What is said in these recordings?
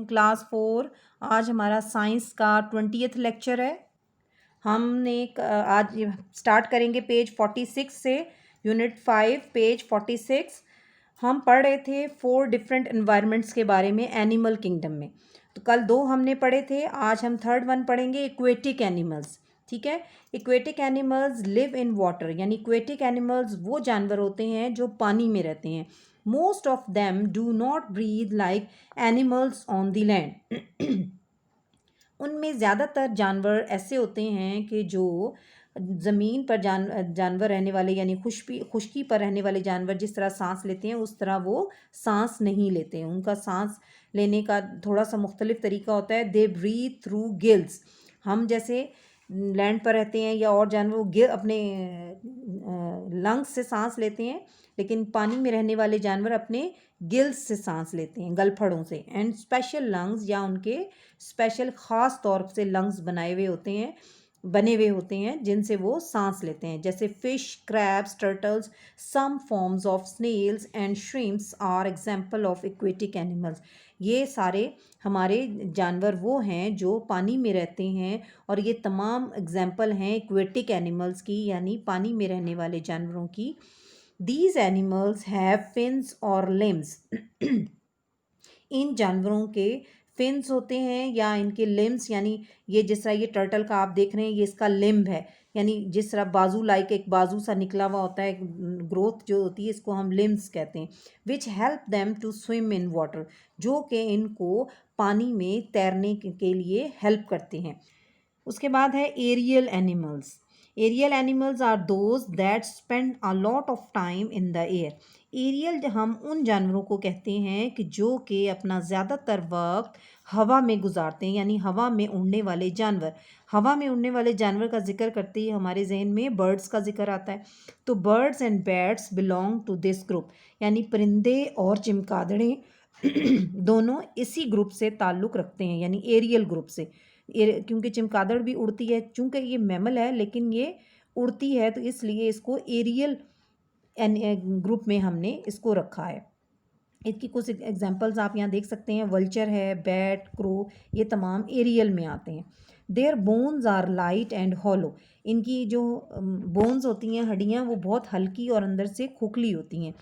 Class 4। आज हमारा science का 20th लेक्चर है। हमने आज स्टार्ट करेंगे पेज 46 से, यूनिट 5 पेज 46। हम पढ़ रहे थे 4 डिफरेंट एनवायरनमेंट्स के बारे में एनिमल किंगडम में। तो कल 2 हमने पढ़े थे, आज हम थर्ड वन पढ़ेंगे, इक्वेटिक एनिमल्स। ठीक है, aquatic animals live in water, यानी इक्वेटिक एनिमल्स वो जानवर होते हैं जो पानी में रहते हैं। Most of them do not breathe like animals on the land. उनमें ज़्यादातर जानवर ऐसे होते हैं कि जो ज़मीन पर जानवर रहने वाले, यानी खुश्की पर रहने वाले जानवर जिस तरह सांस लेते हैं उस तरह वो सांस नहीं लेते हैं। उनका सांस लेने का थोड़ा सा मुख्तलिफ तरीका होता है। They breathe through gills. हम जैसे लैंड पर रहते हैं या और जानवर गिल अपने लंग्स से सांस लेते हैं, लेकिन पानी में रहने वाले जानवर अपने गिल्स से सांस लेते हैं, गलफड़ों से। एंड स्पेशल लंग्स, या उनके स्पेशल ख़ास तौर से लंग्स बने हुए होते हैं जिनसे वो सांस लेते हैं, जैसे fish, crabs, turtles. Some forms of snails and shrimps are example of aquatic animals. ये सारे हमारे जानवर वो हैं जो पानी में रहते हैं, और ये तमाम एग्जाम्पल हैं एक्वेटिक एनिमल्स की, यानी पानी में रहने वाले जानवरों की। दीज एनिमल्स हैव फिन्स और लिम्स। इन जानवरों के फिन्स होते हैं या इनके लिम्स, यानी ये जिस तरह ये टर्टल का आप देख रहे हैं, ये इसका लिम्ब है, यानी जिस तरह बाजू लाइक एक बाजू सा निकला हुआ होता है, ग्रोथ जो होती है, इसको हम लिम्स कहते हैं। Which help them to swim in water, जो कि इनको पानी में तैरने के लिए हेल्प करते हैं। उसके बाद है aerial animals. Aerial animals are those that spend a lot of time in the air. Aerial हम उन जानवरों को कहते हैं कि जो कि अपना ज़्यादातर वक्त हवा में गुजारते हैं, यानी हवा में उड़ने वाले जानवर। हवा में उड़ने वाले जानवर का जिक्र करते ही हमारे जहन में बर्ड्स का जिक्र आता है। तो birds and bats belong to this group, यानी परिंदे और चमगादड़ें दोनों इसी ग्रुप से ताल्लुक़ रखते हैं, यानी एरियल ग्रुप से। क्योंकि चमगादड़ भी उड़ती है, चूँकि ये मैमल है लेकिन ये उड़ती है, तो इसलिए इसको एरियल ग्रुप में हमने इसको रखा है। इसकी कुछ एग्जांपल्स आप यहाँ देख सकते हैं, वल्चर है, बैट, क्रो, ये तमाम एरियल में आते हैं। Their bones are light and hollow. इनकी जो बोन्स होती हैं, हड्डियाँ, वो बहुत हल्की और अंदर से खोखली होती हैं।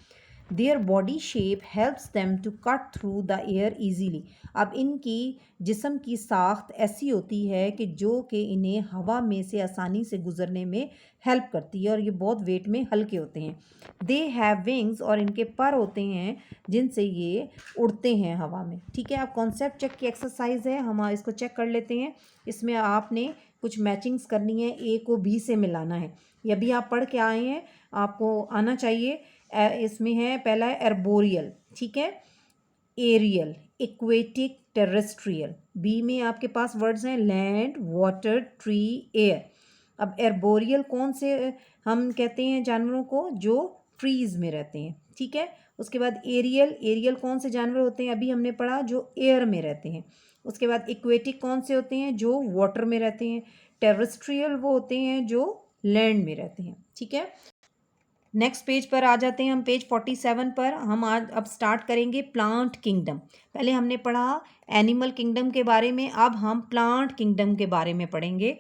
Their body shape helps them to cut through the air easily. अब इनकी जिस्म की साख्त ऐसी होती है कि जो कि इन्हें हवा में से आसानी से गुजरने में हेल्प करती है, और ये बहुत वेट में हल्के होते हैं। दे हैव विंग्स, और इनके पर होते हैं जिनसे ये उड़ते हैं हवा में। ठीक है, अब कॉन्सेप्ट चेक की एक्सरसाइज है, हम इसको चेक कर लेते हैं। इसमें आपने कुछ मैचिंग्स करनी है, ए को बी से मिलाना है। ये भी आप पढ़ के आए हैं, आपको आना चाहिए। इसमें है, पहला है एर्बोरियल, ठीक है, एरियल, इक्वेटिक, टेरेस्ट्रियल। बी में आपके पास वर्ड्स हैं लैंड, वाटर, ट्री, एयर। अब एर्बोरियल कौन से हम कहते हैं जानवरों को, जो ट्रीज़ में रहते हैं। ठीक है, उसके बाद एरियल, एरियल कौन से जानवर होते हैं, अभी हमने पढ़ा, जो एयर में रहते हैं। उसके बाद इक्वेटिक कौन से होते हैं, जो वाटर में रहते हैं। टेरेस्ट्रियल वो होते हैं जो लैंड में रहते हैं। ठीक है, नेक्स्ट पेज पर आ जाते हैं हम, पेज 47 पर। हम आज अब स्टार्ट करेंगे प्लांट किंगडम। पहले हमने पढ़ा एनिमल किंगडम के बारे में, अब हम प्लांट किंगडम के बारे में पढ़ेंगे।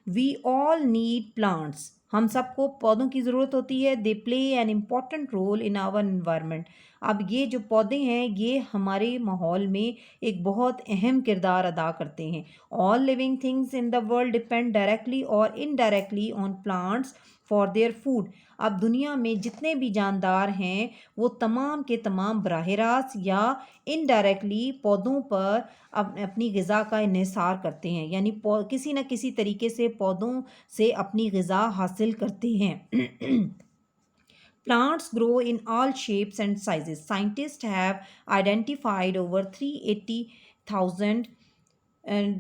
वी ऑल नीड प्लांट्स, हम सबको पौधों की ज़रूरत होती है। They play an important role in our environment. अब ये जो पौधे हैं ये हमारे माहौल में एक बहुत अहम किरदार अदा करते हैं। All living things in the world depend directly और indirectly on plants for their food. अब दुनिया में जितने भी जानदार हैं वो तमाम के तमाम बराह रास्त या इनडायरेक्टली पौधों पर अपनी ग़िज़ा का इन्हिसार करते हैं, यानी किसी न किसी तरीके से पौधों से अपनी ग़िज़ा हासिल करते हैं। Plants grow in all shapes and sizes. Scientists have identified over 380,000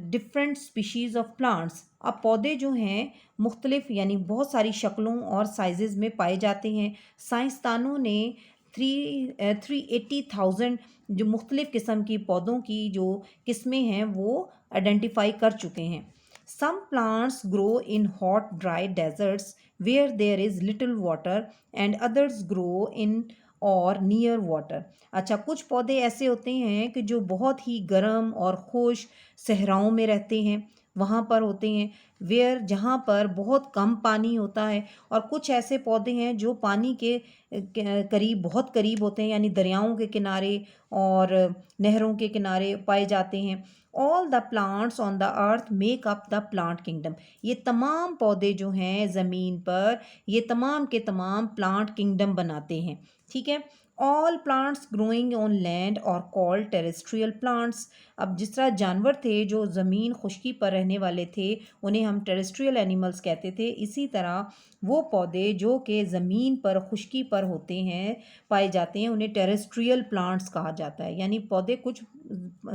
different species of plants. अब पौधे जो हैं मुख्तलिफ, यानी बहुत सारी शक्लों और साइजेज़ में पाए जाते हैं। साइंसदानों ने 380,000 जो मुख्तलिफ किस्म की पौधों की जो किस्में हैं वो आइडेंटिफाई कर चुके हैं। Some plants grow in hot dry deserts where there is little water, and others grow in और नियर वाटर। अच्छा, कुछ पौधे ऐसे होते हैं कि जो बहुत ही गर्म और खुश सहराओं में रहते हैं, वहाँ पर होते हैं, जहाँ पर बहुत कम पानी होता है। और कुछ ऐसे पौधे हैं जो पानी के करीब, बहुत करीब होते हैं, यानी दरियाओं के किनारे और नहरों के किनारे पाए जाते हैं। All the plants on the earth make up the plant kingdom. ये तमाम पौधे जो हैं ज़मीन पर, ये तमाम के तमाम प्लांट किंगडम बनाते हैं। ठीक है। All plants growing on land और कॉल्ड टेरेस्ट्रियल प्लांट्स। अब जिस तरह जानवर थे जो ज़मीन खुश्की पर रहने वाले थे, उन्हें हम टेरेस्ट्रियल एनिमल्स कहते थे। इसी तरह वो पौधे जो कि ज़मीन पर खुश्की पर होते हैं, पाए जाते हैं, उन्हें टेरेस्ट्रियल प्लांट्स कहा जाता है। यानी पौधे कुछ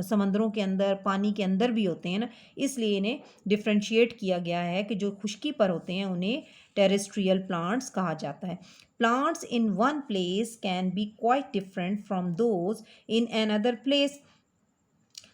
समंदरों के अंदर, पानी के अंदर भी होते हैं ना, इसलिए इन्हें डिफ्रेंशिएट किया गया है कि जो खुश्की पर होते हैं उन्हें टेरेस्ट्रियल प्लांट्स कहा जाता है। Plants in one place can be quite different from those in another place.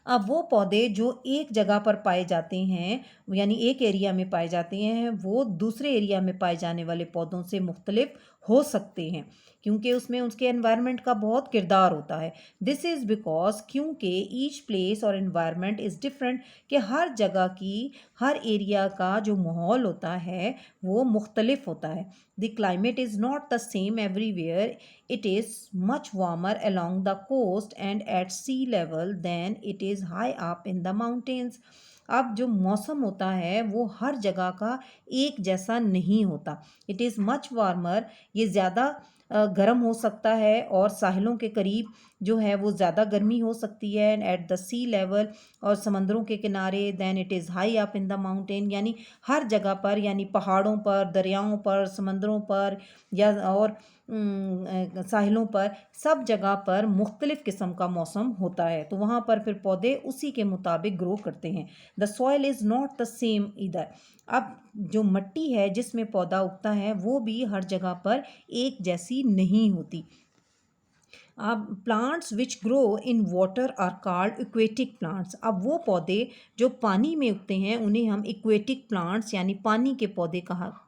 अब वो पौधे जो एक जगह पर पाए जाते हैं, यानी एक एरिया में पाए जाते हैं, वो दूसरे एरिया में पाए जाने वाले पौधों से मुख्तलिफ हो सकते हैं, क्योंकि उसमें उसके एनवायरनमेंट का बहुत किरदार होता है। दिस इज़ बिकॉज क्योंकि ईच प्लेस और एनवायरनमेंट इज़ डिफरेंट, कि हर जगह की, हर एरिया का जो माहौल होता है वो मुख्तलिफ होता है। The climate is not the same everywhere. It is much warmer along the coast and at sea level than it is high up in the mountains. अब जो मौसम होता है वो हर जगह का एक जैसा नहीं होता। इट इज़ मच वार्मर, ये ज़्यादा गर्म हो सकता है, और साहिलों के करीब जो है वो ज़्यादा गर्मी हो सकती है। And at the sea level, और समंदरों के किनारे, than it is high up in the mountain, यानी हर जगह पर, यानी पहाड़ों पर, दरियाओं पर, समंदरों पर, या और साहिलों पर, सब जगह पर मुख्तलिफ़ किस्म का मौसम होता है। तो वहाँ पर फिर पौधे उसी के मुताबिक ग्रो करते हैं। The soil is not the same इधर। अब जो मिट्टी है जिसमें पौधा उगता है वो भी हर जगह पर एक जैसी नहीं होती। अब plants which grow in water are called aquatic plants. अब वो पौधे जो पानी में उगते हैं उन्हें हम इक्वेटिक प्लांट्स, यानी पानी के पौधे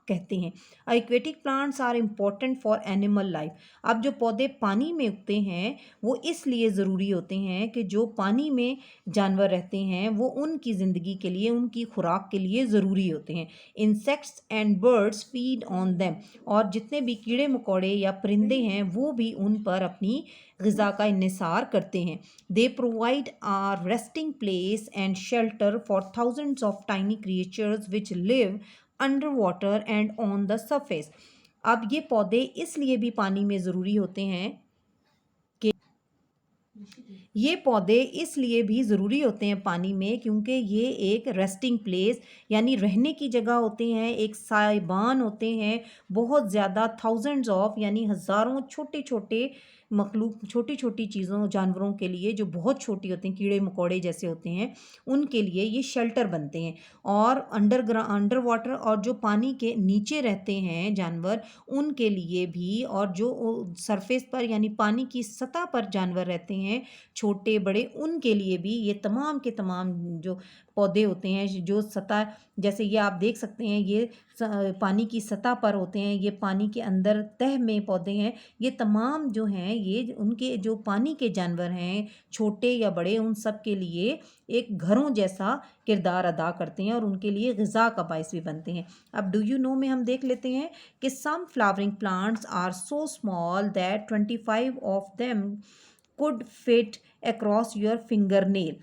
कहते हैं। Aquatic plants are important for animal life. अब जो पौधे पानी में उगते हैं वो इसलिए ज़रूरी होते हैं कि जो पानी में जानवर रहते हैं वो उनकी ज़िंदगी के लिए, उनकी खुराक के लिए ज़रूरी होते हैं। Insects and birds feed on them. और जितने भी कीड़े मकोड़े या परिंदे हैं वो भी उन पर अपनी ग़िज़ा का इन्हिसार करते हैं। They provide are resting place and shelter for thousands of tiny creatures which live under water and on the surface. अब ये पौधे इसलिए भी पानी में ज़रूरी होते हैं कि ये पौधे इसलिए भी ज़रूरी होते हैं पानी में, क्योंकि ये एक रेस्टिंग प्लेस, यानी रहने की जगह होते हैं, एक साइबान होते हैं। बहुत ज़्यादा थाउजेंड्स ऑफ, यानी हज़ारों छोटे छोटे मखलूक, छोटी छोटी चीज़ों, जानवरों के लिए जो बहुत छोटी होती हैं, कीड़े मकोड़े जैसे होते हैं, उनके लिए ये शेल्टर बनते हैं। और अंडर वाटर, और जो पानी के नीचे रहते हैं जानवर, उनके लिए भी, और जो सरफेस पर यानी पानी की सतह पर जानवर रहते हैं, छोटे बड़े, उनके लिए भी ये तमाम के तमाम जो पौधे होते हैं, जो सतह, जैसे ये आप देख सकते हैं, ये पानी की सतह पर होते हैं, ये पानी के अंदर तह में पौधे हैं। ये तमाम जो हैं, ये उनके जो पानी के जानवर हैं, छोटे या बड़े, उन सब के लिए एक घरों जैसा किरदार अदा करते हैं और उनके लिए ग़िज़ा का बाइस भी बनते हैं। अब डू यू नो में हम देख लेते हैं कि some flowering plants are so small that 25 of them could fit across your finger nail.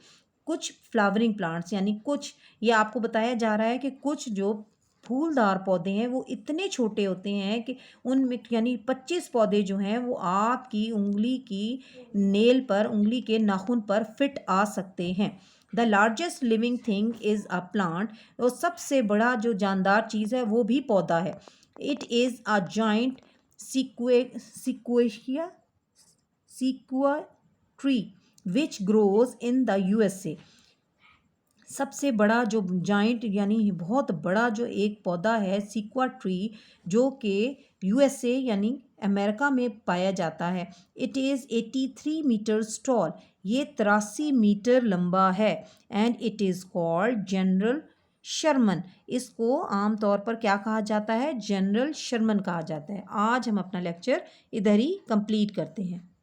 कुछ फ्लावरिंग प्लांट्स, यानी कुछ, ये आपको बताया जा रहा है कि कुछ जो फूलदार पौधे हैं वो इतने छोटे होते हैं कि उनमें, यानी 25 पौधे जो हैं वो आपकी उंगली की नेल पर, उंगली के नाखून पर फिट आ सकते हैं। The largest living thing is a plant. और सबसे बड़ा जो जानदार चीज़ है वो भी पौधा है। It is a giant sequoia tree which grows in the USA। सबसे बड़ा जो जाइंट, यानी बहुत बड़ा जो एक पौधा है, सिक्वा ट्री, जो कि USA यानी अमेरिका में पाया जाता है। It is 83 meters tall. ये 83 मीटर लंबा है। And it is called General Sherman, इसको आम तौर पर क्या कहा जाता है? जनरल शर्मन कहा जाता है। आज हम अपना लेक्चर इधर ही कंप्लीट करते हैं।